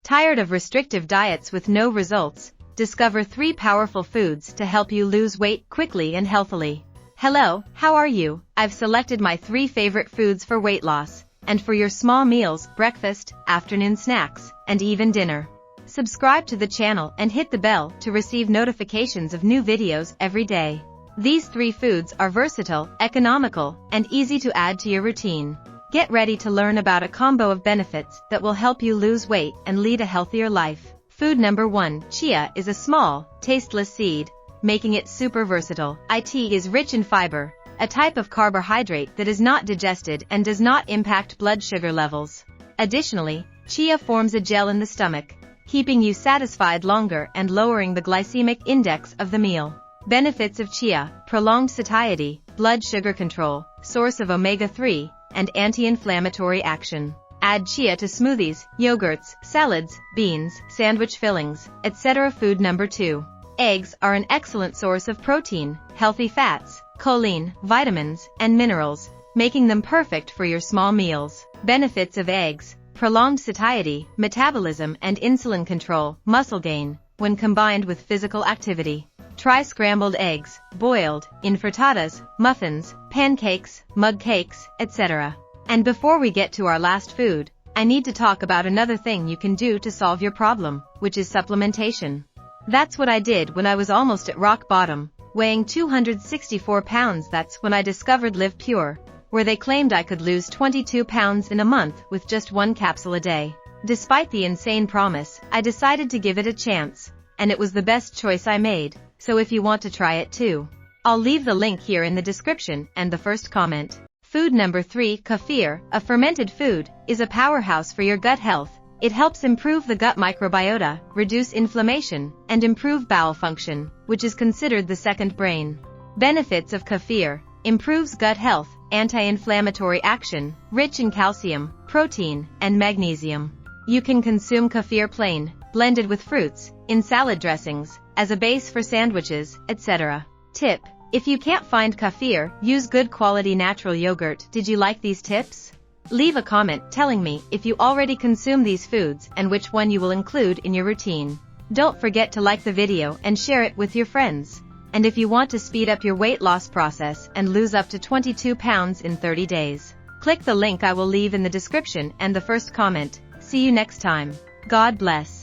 Tired of restrictive diets with no results? Discover 3 powerful foods to help you lose weight quickly and healthily. Hello, how are you? I've selected my 3 favorite foods for weight loss, and for your small meals, breakfast, afternoon snacks, and even dinner. Subscribe to the channel and hit the bell to receive notifications of new videos every day. These 3 foods are versatile, economical, and easy to add to your routine. Get ready to learn about a combo of benefits that will help you lose weight and lead a healthier life. Food number 1. Chia is a small, tasteless seed, making it super versatile. It is rich in fiber, a type of carbohydrate that is not digested and does not impact blood sugar levels. Additionally, chia forms a gel in the stomach, keeping you satisfied longer and lowering the glycemic index of the meal. Benefits of chia: prolonged satiety, blood sugar control, source of omega-3, and anti-inflammatory action. Add chia to smoothies, yogurts, salads, beans, sandwich fillings, etc. Food number 2. Eggs are an excellent source of protein, healthy fats, choline, vitamins, and minerals, making them perfect for your small meals. Benefits of eggs: prolonged satiety, metabolism and insulin control, muscle gain, when combined with physical activity. Try scrambled eggs, boiled, in frittatas, muffins, pancakes, mug cakes, etc. And before we get to our last food, I need to talk about another thing you can do to solve your problem, which is supplementation. That's what I did when I was almost at rock bottom, weighing 264 pounds. That's when I discovered Liv Pure, where they claimed I could lose 22 pounds in a month with just 1 capsule a day. Despite the insane promise, I decided to give it a chance, and it was the best choice I made. So if you want to try it too, I'll leave the link here in the description and the first comment. Food number 3. Kefir, a fermented food, is a powerhouse for your gut health. It helps improve the gut microbiota, reduce inflammation, and improve bowel function, which is considered the second brain. Benefits of kefir: improves gut health, anti-inflammatory action, rich in calcium, protein, and magnesium. You can consume kefir plain, blended with fruits, in salad dressings, as a base for sandwiches, etc. Tip: if you can't find kefir, use good quality natural yogurt. Did you like these tips? Leave a comment telling me if you already consume these foods and which one you will include in your routine. Don't forget to like the video and share it with your friends. And if you want to speed up your weight loss process and lose up to 22 pounds in 30 days, click the link I will leave in the description and the first comment. See you next time. God bless.